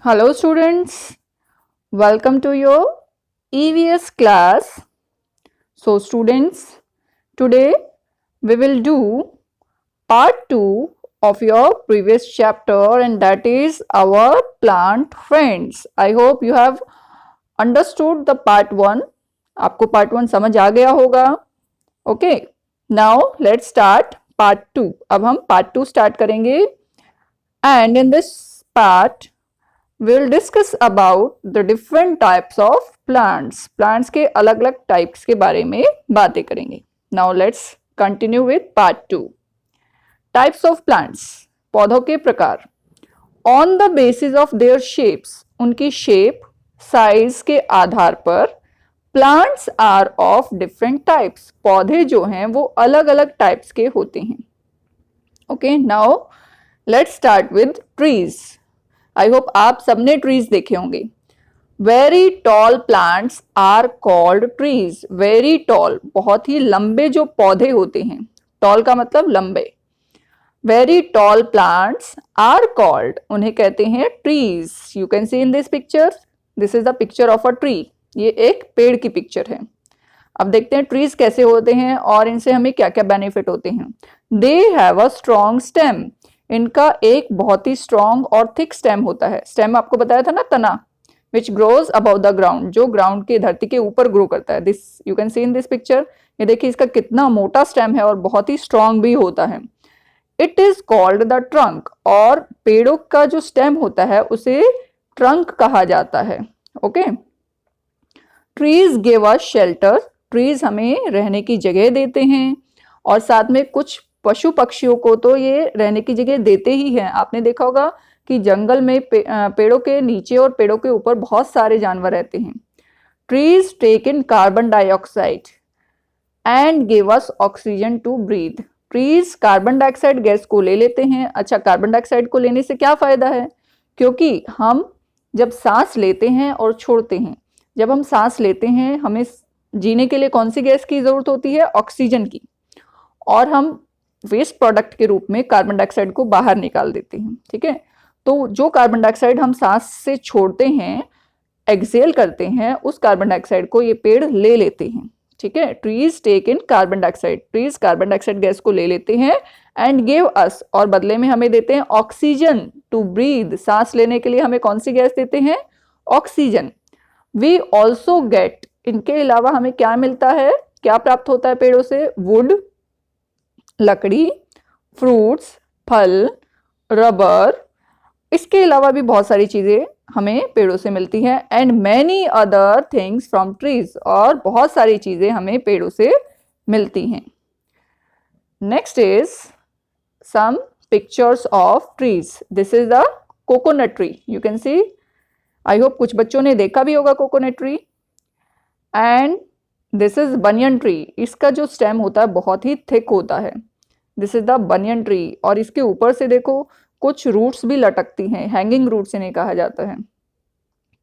Hello students, welcome to your EVS class. So students, today we will do part 2 of your previous chapter, and that is our plant friends. I hope you have understood the part 1. आपको part 1 समझ आ गया होगा. Okay, now let's start part 2. अब हम part 2 start करेंगे, and in this part we'll discuss about the different types of plants. Plants के अलग अलग types के बारे में बातें करेंगे. Now let's continue with part 2. Types of plants. पौधों के प्रकार. On the basis of their shapes, उनकी shape, size के आधार पर plants are of different types. पौधे जो हैं वो अलग अलग types के होते हैं. Okay, now let's start with trees. I hope आप सबने ट्रीज देखे होंगे. Very tall plants are called trees. Very tall, बहुत ही लंबे जो पौधे होते हैं. टॉल का मतलब लंबे. Very tall plants are called, उन्हें कहते हैं trees. You can see in this picture, this is the picture of a tree. ये एक पेड़ की पिक्चर है. अब देखते हैं ट्रीज कैसे होते हैं और इनसे हमें क्या क्या बेनिफिट होते हैं. They have a strong stem. इनका एक बहुत ही स्ट्रॉन्ग और थिक स्टेम होता है. स्टेम आपको बताया था ना, तना, which grows above the ground, जो ग्राउंड की धरती के ऊपर ग्रो करता है. This you can see in this picture. ये देखिए इसका कितना मोटा स्टेम है और बहुत ही स्ट्रॉन्ग भी होता है. It is called the trunk. और पेड़ों का जो स्टेम होता है उसे ट्रंक कहा जाता है. Okay. Trees give us shelter. Trees हमें रहने की जगह देते हैं और साथ में कुछ पशु पक्षियों को तो ये रहने की जगह देते ही हैं. आपने देखा होगा कि जंगल में पेड़ों के नीचे और पेड़ों के ऊपर बहुत सारे जानवर रहते हैं. Trees take in carbon dioxide and give us oxygen to breathe. Trees carbon dioxide gas को ले लेते हैं. अच्छा, कार्बन डाइऑक्साइड को लेने से क्या फायदा है? क्योंकि हम जब सांस लेते हैं और छोड़ते हैं, जब हम सांस लेते हैं हमें जीने के लिए कौन सी गैस की जरूरत होती है? ऑक्सीजन की. और हम वेस्ट प्रोडक्ट के रूप में कार्बन डाइऑक्साइड को बाहर निकाल देते हैं. ठीक है. तो जो कार्बन डाइऑक्साइड हम सांस से छोड़ते हैं, एक्सेल करते हैं, उस कार्बन डाइऑक्साइड को ये पेड़ ले लेते हैं. ठीक है. Trees take in carbon dioxide. Trees carbon dioxide gas को ले लेते हैं एंड गिव अस, और बदले में हमें देते हैं ऑक्सीजन टू ब्रीथ. सांस लेने के लिए हमें कौन सी गैस देते हैं? ऑक्सीजन. वी ऑल्सो गेट, इनके अलावा हमें क्या मिलता है, क्या प्राप्त होता है पेड़ों से? वुड, लकड़ी, फ्रूट्स, फल, रबर. इसके अलावा भी बहुत सारी चीजें हमें पेड़ों से मिलती हैं. And many other things from trees. और बहुत सारी चीजें हमें पेड़ों से मिलती हैं. Next is some pictures of trees. This is the coconut tree. You can see. I hope कुछ बच्चों ने देखा भी होगा coconut tree. And this is banyan tree. इसका जो स्टेम होता है बहुत ही थिक होता है. This is the banyan tree. और इसके ऊपर से देखो कुछ रूट्स भी लटकती हैं. हैंगिंग रूट्स इन्हें कहा जाता है.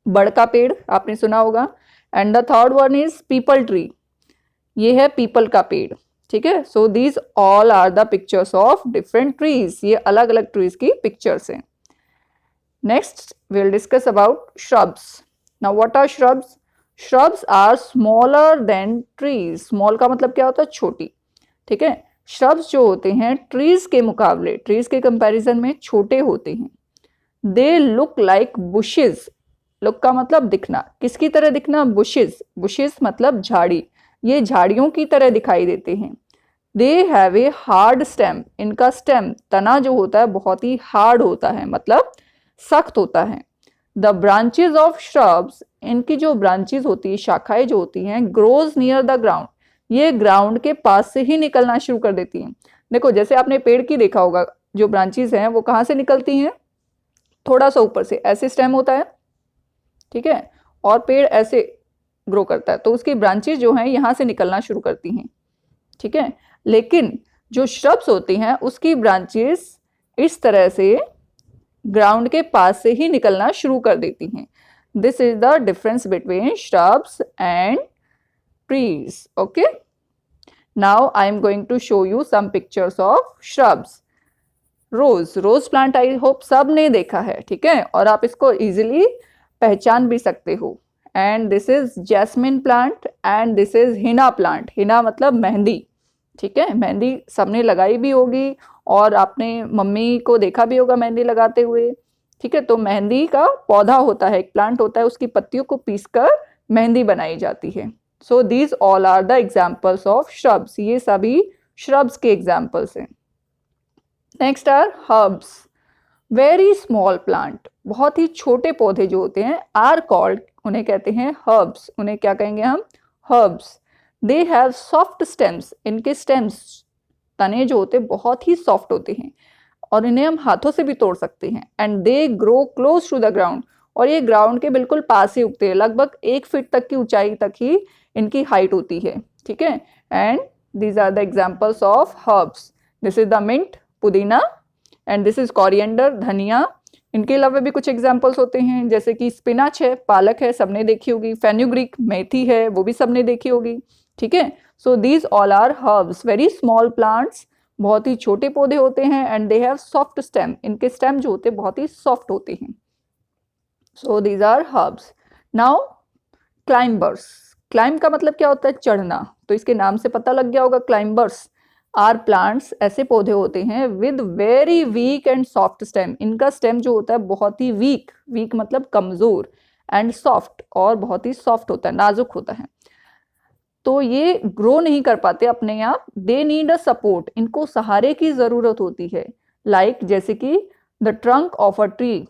बड़ का पेड़ आपने सुना होगा. And the third one is peepal tree. ये है पीपल का पेड़. ठीक है. So these all are the pictures of different trees. ये अलग अलग ट्रीज की पिक्चर्स हैं. Next we'll discuss about shrubs. Now what are shrubs? Shrubs are smaller than trees. Small का मतलब क्या होता है? छोटी. ठीक है. shrubs जो होते हैं trees के मुकाबले, trees के कंपैरिजन में छोटे होते हैं. They look like bushes. look का मतलब दिखना. किसकी तरह दिखना? bushes. bushes मतलब झाड़ी. ये झाड़ियों की तरह दिखाई देते हैं. They have a hard stem. इनका stem, तना जो होता है बहुत ही hard होता है, मतलब सख्त होता है. The branches of shrubs. इनकी जो ब्रांचेज होती है, शाखाएं जो होती हैं, ग्रोज नियर द ग्राउंड. ये ग्राउंड के पास से ही निकलना शुरू कर देती हैं. देखो जैसे आपने पेड़ की देखा होगा, जो ब्रांचेज हैं वो कहाँ से निकलती हैं? थोड़ा सा ऊपर से. ऐसे स्टेम होता है. ठीक है. और पेड़ ऐसे ग्रो करता है, तो उसकी ब्रांचेज जो हैं यहाँ से निकलना शुरू करती हैं. ठीक है. लेकिन जो श्रब्स होती हैं उसकी ब्रांचेज इस तरह से ग्राउंड के पास से ही निकलना शुरू कर देती हैं. This is the difference between shrubs and trees. Okay. Now I am going to show you some pictures of shrubs. Rose plant I hope सब ने देखा है, ठीक है, और आप इसको इजीली पहचान भी सकते हो। And this is jasmine plant and this is henna plant. Henna मतलब मेहंदी, ठीक है, मेहंदी सबने लगाई भी होगी और आपने मम्मी को देखा भी होगा मेहंदी लगाते हुए, ठीक है। तो मेहंदी का पौधा होता है, एक प्लांट होता है, उसकी पत्तियों को पीसकर मेहंदी बनाई जाती है। So these all are the examples of shrubs, ये सभी श्रब्स के एग्जाम्पल्स हैं। Next are herbs, very small plant, बहुत ही छोटे पौधे जो होते हैं, आर कॉल्ड, उन्हें कहते हैं हर्ब्स। उन्हें क्या कहेंगे हम? Herbs. They have soft stems, इनके स्टेम्स, तने जो होते हैं बहुत ही सॉफ्ट होते हैं और इन्हें हम हाथों से भी तोड़ सकते हैं। And they grow close to the ground, और ये ग्राउंड के बिल्कुल पास ही उगते हैं, लगभग 1 फीट तक की ऊंचाई तक ही इनकी हाइट होती है, ठीक है। And these are the examples of herbs. This is the mint, पुदीना, एंड दिस इज कोरिएंडर, धनिया। इनके अलावा भी कुछ एग्जाम्पल्स होते हैं, जैसे कि स्पिनच है, पालक है, सबने देखी होगी। फेन्यूग्रीक, मेथी है, वो भी सबने देखी होगी, ठीक है। So these all are herbs, very small plants, बहुत ही छोटे पौधे होते हैं। And they have soft stem, इनके स्टेम जो होते हैं बहुत ही सॉफ्ट होते हैं। So these are herbs. Now climbers, climb का मतलब क्या होता है? चढ़ना, तो इसके नाम से पता लग गया होगा। क्लाइंबर्स आर प्लांट्स, ऐसे पौधे होते हैं with very weak and soft stem, इनका स्टेम जो होता है बहुत ही वीक, वीक मतलब कमजोर, एंड सॉफ्ट, और बहुत ही सॉफ्ट होता है, नाजुक होता है। तो ये ग्रो नहीं कर पाते अपने आप, दे नीड अ सपोर्ट, इनको सहारे की जरूरत होती है। लाइक जैसे कि the trunk of a tree,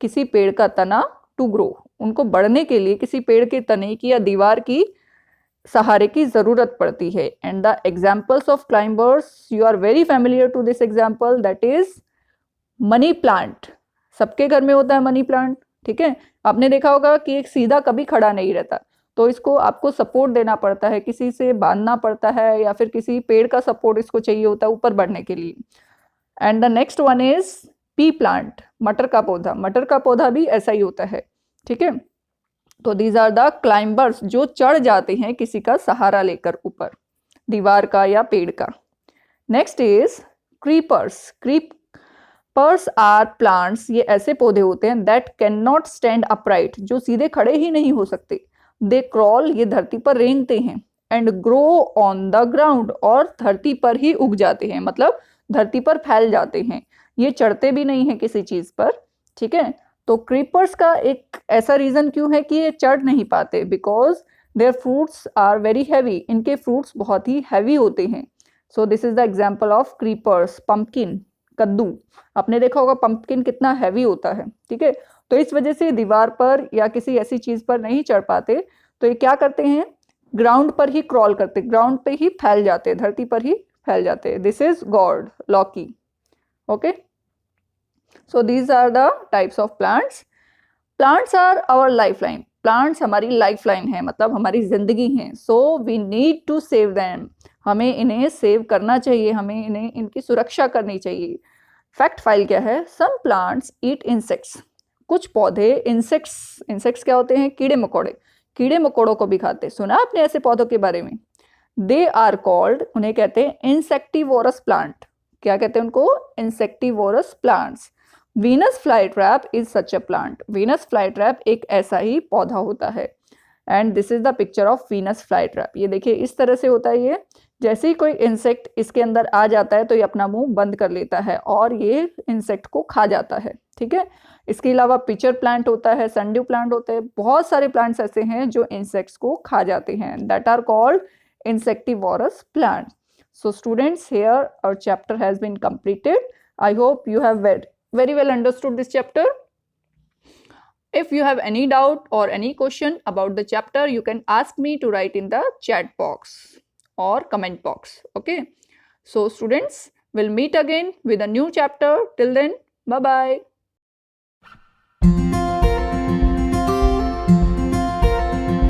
किसी पेड़ का तना, टू ग्रो, उनको बढ़ने के लिए किसी पेड़ के तने की या दीवार की सहारे की जरूरत पड़ती है। And the examples of climbers, you are very familiar to this example, that is money plant. सबके घर में होता है मनी प्लांट, ठीक है। आपने देखा होगा कि एक सीधा कभी खड़ा नहीं रहता, तो इसको आपको सपोर्ट देना पड़ता है, किसी से बांधना पड़ता है, या फिर किसी पेड़ का सपोर्ट इसको चाहिए होता है ऊपर बढ़ने के लिए। And the next one is P plant, मटर का पौधा। मटर का पौधा भी ऐसा ही होता है, ठीक है। तो दीज आर द क्लाइंबर्स, जो चढ़ जाते हैं किसी का सहारा लेकर ऊपर, दीवार का या पेड़ का। Next is creepers. Creepers are plants, ये ऐसे पौधे होते हैं that can not stand upright, जो सीधे खड़े ही नहीं हो सकते। दे क्रॉल, ये धरती पर रेंगते हैं। And grow on the ground, और धरती पर ही उग जाते हैं, मतलब धरती पर फैल जाते हैं, ये चढ़ते भी नहीं है किसी चीज पर, ठीक है। तो क्रीपर्स का एक ऐसा रीजन क्यों है कि ये चढ़ नहीं पाते? Because their fruits are very heavy, इनके फ्रूट्स बहुत ही हैवी होते हैं। So this is the example of creepers. Pumpkin, कद्दू, आपने देखा होगा पंपकिन कितना हैवी होता है, ठीक है। तो इस वजह से दीवार पर या किसी ऐसी चीज पर नहीं चढ़ पाते, तो ये क्या करते हैं? ग्राउंड पर ही क्रॉल करते, ग्राउंड पे ही फैल जाते, धरती पर ही फैल जाते। This is gourd, lauki, okay. So these are the types of plants. Plants are our lifeline, plants हमारी लाइफलाइन है, मतलब हमारी जिंदगी है। So we need to save them, हमें इन्हें सेव करना चाहिए, हमें इन्हें, इनकी सुरक्षा करनी चाहिए। फैक्ट फाइल क्या है? सम प्लांट्स ईट इंसेक्ट्स, कुछ पौधे इंसेक्ट्स क्या होते हैं? कीड़े मकोड़े, कीड़े मकोड़ों को भी खाते। सुना आपने ऐसे पौधों के बारे में? दे आर कॉल्ड, उन्हें कहते हैं इंसेक्टिवोरस प्लांट। क्या कहते हैं उनको? Insectivorous plants. Venus fly trap is such a plant, Venus fly trap एक ऐसा ही पौधा होता है। And this is the picture of Venus fly trap. ये देखिए इस तरह से होता है ये, जैसे ही कोई इंसेक्ट इसके अंदर आ जाता है तो ये अपना मुंह बंद कर लेता है और ये इंसेक्ट को खा जाता है, ठीक है। इसके अलावा पिचर प्लांट होता है, सनड्यू प्लांट होते हैं, बहुत सारे प्लांट्स ऐसे हैं जो इंसेक्ट्स को खा जाते हैं, that are called insectivorous plants. So students, here our chapter has been completed. I hope you have very well understood this chapter. If you have any doubt or any question about the chapter, you can ask me to write in the chat box or comment box. Okay. So students, we'll meet again with a new chapter. Till then, bye bye.